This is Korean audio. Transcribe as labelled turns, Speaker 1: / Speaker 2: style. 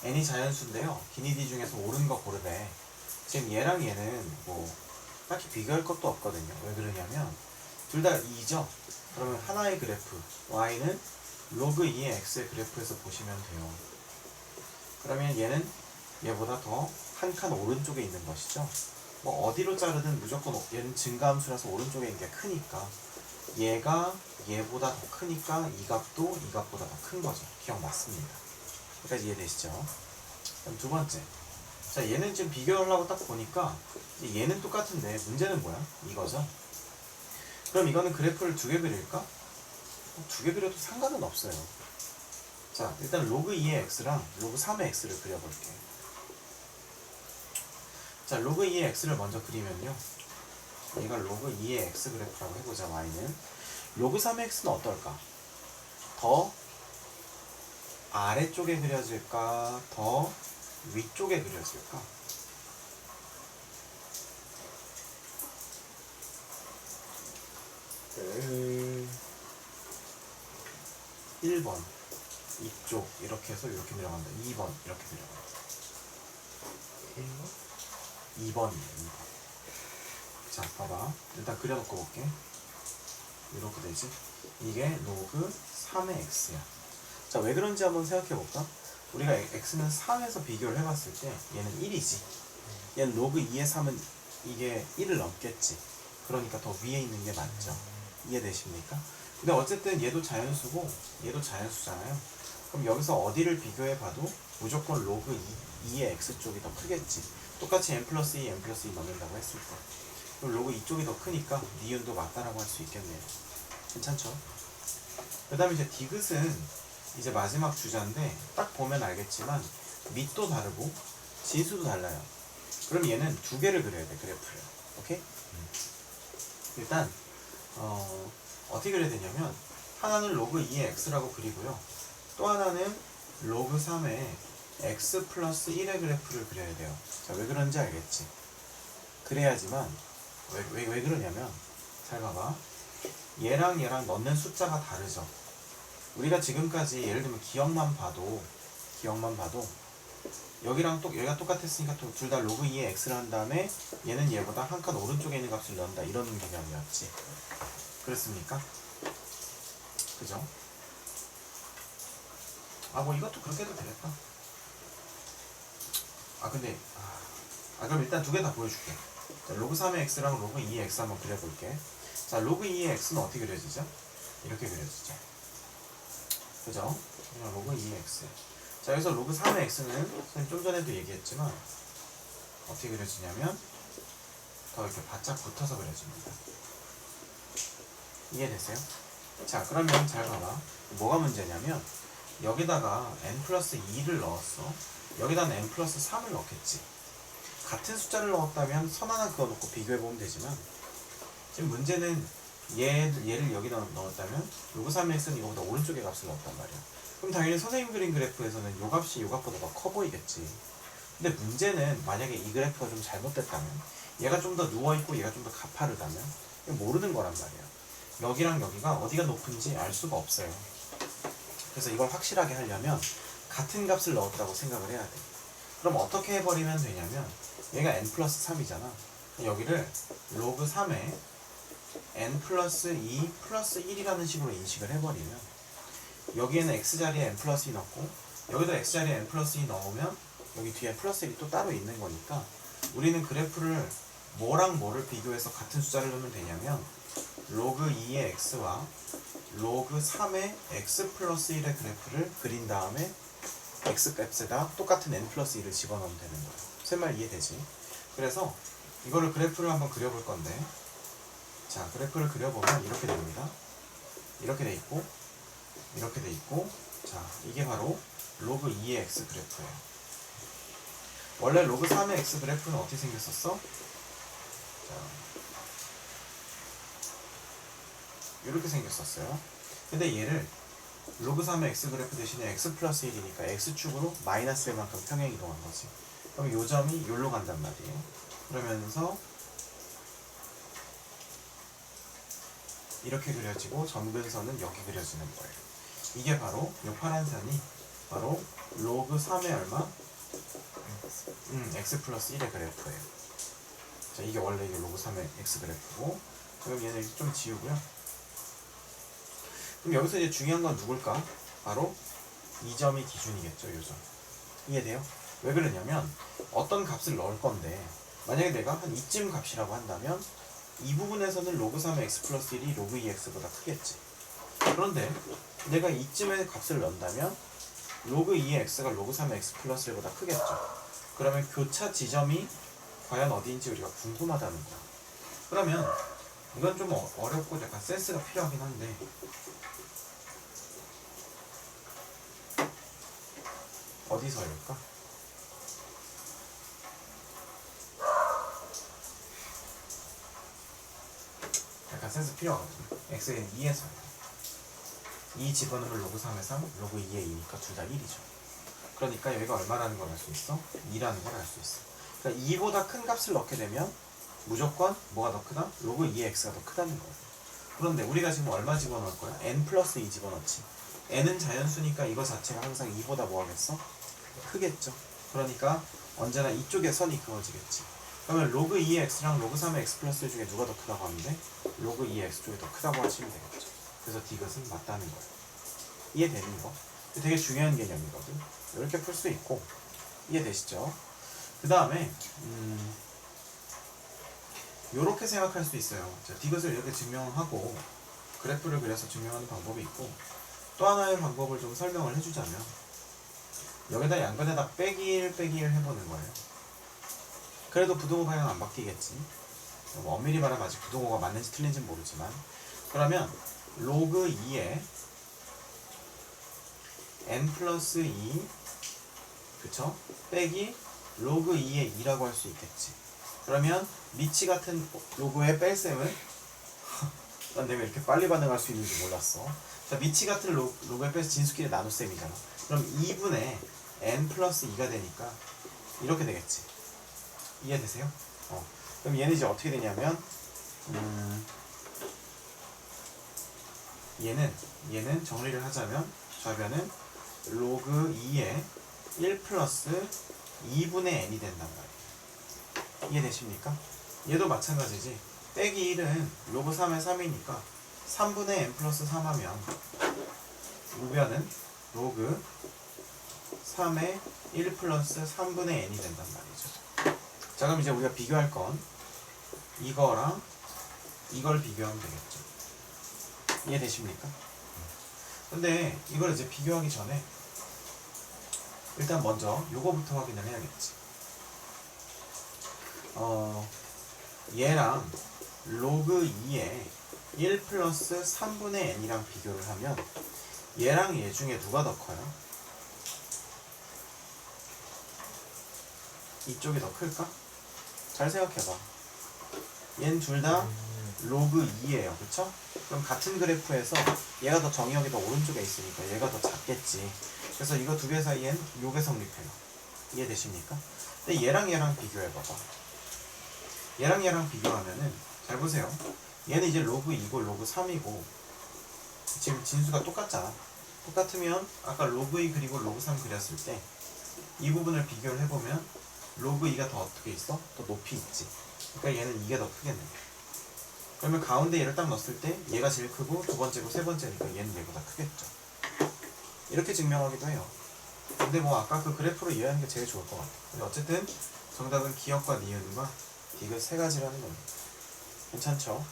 Speaker 1: n이 자연수인데요. 기니디 중에서 옳은 거 고르래. 지금 얘랑 얘는 뭐 딱히 비교할 것도 없거든요. 왜 그러냐면 둘 다 2죠. 그러면 하나의 그래프 y는 로그 2의 x의 그래프에서 보시면 돼요. 그러면 얘는 얘보다 더 한 칸 오른쪽에 있는 것이죠. 뭐 어디로 자르든 무조건 얘는 증가함수라서 오른쪽에 있는 게 크니까 얘가 얘보다 더 크니까 이 값도 이 값보다 더 큰 거죠. 기억났습니다. 여기까지 이해되시죠? 그럼 두 번째. 자, 얘는 지금 비교하려고 딱 보니까 얘는 똑같은데 문제는 뭐야? 이거죠. 그럼 이거는 그래프를 두 개 그릴까? 두 개 그려도 상관은 없어요. 자, 일단 로그 2의 x랑 로그 3의 x를 그려볼게요. 자, 로그 2의 x를 먼저 그리면요. 얘가 로그 2의 x 그래프라고 해보자, y는. 로그 3의 x는 어떨까? 더 아래쪽에 그려질까? 더 위쪽에 그려질까? 그 1번 이쪽 이렇게 해서 이렇게 내려간다. 2번 이렇게 내려간다. 2번이에요. 2번. 자, 봐봐. 일단 그려놓고 볼게. 이렇게 되지. 이게 로그 3의 x야. 자, 왜 그런지 한번 생각해볼까? 우리가 x는 3에서 비교를 해봤을 때 얘는 1이지. 얘는 로그 2의 3은 이게 1을 넘겠지. 그러니까 더 위에 있는 게 맞죠. 이해되십니까? 근데 어쨌든 얘도 자연수고 얘도 자연수잖아요. 그럼 여기서 어디를 비교해봐도 무조건 로그 2의 x 쪽이 더 크겠지. 똑같이 n 플러스 2, n 플러스 2 넣는다고 했을 때. 그럼 로그 2쪽이 더 크니까 니은도 맞다라고 할 수 있겠네요. 괜찮죠? 그 다음에 이제 디귿은 이제 마지막 주자인데 딱 보면 알겠지만 밑도 다르고 진수도 달라요. 그럼 얘는 두 개를 그려야 돼, 그래프를. 오케이? 일단 어떻게 그려야 되냐면 하나는 로그 2의 x라고 그리고요. 또 하나는 로그 3의 x 플러스 1의 그래프를 그려야 돼요. 자, 왜 그런지 알겠지? 그래야지만 왜 그러냐면 잘 봐봐. 얘랑 얘랑 넣는 숫자가 다르죠. 우리가 지금까지 예를 들면 기억만 봐도 여기가 똑같았으니까 둘 다 로그 2의 x를 한 다음에 얘는 얘보다 한 칸 오른쪽에 있는 값을 넣는다 이런 개념이었지. 그렇습니까? 그죠? 아, 뭐 이것도 그렇게 해도 되겠다. 근데 그럼 일단 두 개 다 보여줄게. 자, 로그 3의 x랑 로그 2의 x 한번 그려볼게. 자, 로그 2의 x는 어떻게 그려지죠? 이렇게 그려지죠. 그죠? 그냥 로그 2의 x. 자, 여기서 로그 3의 x는 선생님 좀 전에도 얘기했지만 어떻게 그려지냐면 더 이렇게 바짝 붙어서 그려집니다. 이해됐어요? 자, 그러면 잘 봐봐. 뭐가 문제냐면 여기다가 n 플러스 2를 넣었어. 여기다는 n 플러스 3을 넣겠지. 같은 숫자를 넣었다면 선 하나 그어놓고 비교해보면 되지만 지금 문제는 얘를 여기다 넣었다면 로그 3의 x는 이거보다 오른쪽에 값을 넣었단 말이야. 그럼 당연히 선생님 그린 그래프에서는 요 값이 요 값보다 더 커 보이겠지. 근데 문제는 만약에 이 그래프가 좀 잘못됐다면 얘가 좀 더 누워있고 얘가 좀 더 가파르다면 이거 모르는 거란 말이야. 여기랑 여기가 어디가 높은지 알 수가 없어요. 그래서 이걸 확실하게 하려면 같은 값을 넣었다고 생각을 해야 돼. 그럼 어떻게 해버리면 되냐면 얘가 n 플러스 3이잖아. 여기를 로그 3에 n 플러스 2 플러스 1이라는 식으로 인식을 해버리면 여기에는 x자리에 n 플러스 2 넣고 여기도 x자리에 n 플러스 2 넣으면 여기 뒤에 플러스 1이 또 따로 있는 거니까 우리는 그래프를 뭐랑 뭐를 비교해서 같은 숫자를 넣으면 되냐면 로그 2의 x와 로그 3의 x 플러스 1의 그래프를 그린 다음에 x값에다 똑같은 n 플러스 1을 집어넣으면 되는 거예요. 제 말 이해되지? 그래서 이거를 그래프를 한번 그려볼 건데 자, 그래프를 그려보면 이렇게 됩니다. 이렇게 돼 있고 이렇게 돼 있고 자, 이게 바로 로그 2의 x 그래프예요. 원래 로그 3의 x 그래프는 어떻게 생겼었어? 자, 이렇게 생겼었어요. 근데 얘를 로그 3의 x 그래프 대신에 x 플러스 1이니까 x축으로 마이너스 1만큼 평행 이동한 거지. 그럼 요 점이 여기로 간단 말이에요. 그러면서 이렇게 그려지고 점근선은 여기 그려지는 거예요. 이게 바로 요 파란 선이 바로 로그 3의 얼마? x 플러스 1의 그래프예요. 자, 이게 원래 이게 로그 3의 x 그래프고, 그럼 얘는 이렇게 좀 지우고요. 그럼 여기서 이제 중요한 건 누굴까? 바로 이 점이 기준이겠죠, 이 점. 이해돼요? 왜 그러냐면 어떤 값을 넣을 건데, 만약에 내가 한 이쯤 값이라고 한다면 이 부분에서는 로그 3의 x 플러스 1이 로그 2x보다 크겠지. 그런데 내가 이쯤에 값을 넣는다면 로그 2의 x가 로그 3의 x 플러스 1보다 크겠죠. 그러면 교차 지점이 과연 어디인지 우리가 궁금하다는 거야. 그러면 이건 좀 어렵고 약간 센스가 필요하긴 한데, 어디서일까? 약간 센스 필요하거든요. x는 2에서 2 집어넣으면 로그 3의 3, 로그 2의 2니까 둘 다 1이죠. 그러니까 여기가 얼마라는 걸 알 수 있어? 2라는 걸 알 수 있어. 그러니까 2보다 큰 값을 넣게 되면 무조건 뭐가 더 크다? 로그 2의 x가 더 크다는 거예요. 그런데 우리가 지금 얼마 집어넣을 거야? n 플러스 2 집어넣지. n은 자연수니까 이거 자체가 항상 2보다 뭐 하겠어? 크겠죠. 그러니까 언제나 이쪽에 선이 그어지겠지. 그러면 로그 2의 x랑 로그 3의 x 플러스 1 중에 누가 더 크다고 하는데 로그 2의 x 쪽이 더 크다고 하시면 되겠죠. 그래서 디귿은 맞다는 거예요. 이해되는 거? 되게 중요한 개념이거든. 이렇게 풀 수 있고, 이해되시죠? 그 다음에 이렇게 생각할 수 있어요. 자, 디귿을 이렇게 증명하고 그래프를 그려서 증명하는 방법이 있고, 또 하나의 방법을 좀 설명을 해주자면 여기다 양변에다 빼기 1 빼기 1 해보는 거예요. 그래도 부등호 방향 안 바뀌겠지. 뭐 엄밀히 말하면 아직 부등호가 맞는지 틀린지는 모르지만, 그러면 로그 2에 n 플러스 2 그쵸? 빼기 로그 2의 2라고 할 수 있겠지. 그러면 미치 같은 로그의 뺄셈을 난 내가 이렇게 빨리 반응할 수 있는지 몰랐어. 자, 미치 같은 로그의 뺄셈 진수끼리 나눗셈이잖아. 그럼 2분의 n 플러스 2가 되니까 이렇게 되겠지. 이해되세요? 그럼 얘는 이제 어떻게 되냐면 얘는 정리를 하자면 좌변은 로그 2의 1 플러스 2분의 n이 된단 말이에요. 이해되십니까? 얘도 마찬가지지. 빼기 1은 로그 3의 3이니까 3분의 n 플러스 3 하면 우변은 로그 3의 1 플러스 3분의 n이 된단 말이죠. 자, 그럼 이제 우리가 비교할 건 이거랑 이걸 비교하면 되겠죠. 이해되십니까? 근데 이걸 이제 비교하기 전에 일단 먼저 요거부터 확인을 해야겠지. 얘랑 로그 2의 1 플러스 3분의 n이랑 비교를 하면 얘랑 얘 중에 누가 더 커요? 이쪽이 더 클까? 잘 생각해봐. 얘는 둘 다 로그 2예요. 그쵸? 그럼 같은 그래프에서 얘가 더 정의역이 더 오른쪽에 있으니까 얘가 더 작겠지. 그래서 이거 두 개 사이엔 요게 성립해요. 이해되십니까? 근데 얘랑 비교해봐봐. 얘랑 비교하면은 잘 보세요. 얘는 이제 로그 2고 로그 3이고 지금 진수가 똑같잖아. 똑같으면 아까 로그 2 그리고 로그 3 그렸을 때 이 부분을 비교를 해보면 로그 2가 더 어떻게 있어? 더 높이 있지. 그러니까 얘는 이게 더 크겠네. 그러면 가운데 얘를 딱 넣었을 때 얘가 제일 크고 두 번째고 세 번째니까 얘는 얘보다 크겠죠. 이렇게 증명하기도 해요. 근데 뭐 아까 그 그래프로 이해하는 게 제일 좋을 것 같아. 근데 어쨌든 정답은 기역과 니은과 디귿 세 가지라는 겁니다. 괜찮죠?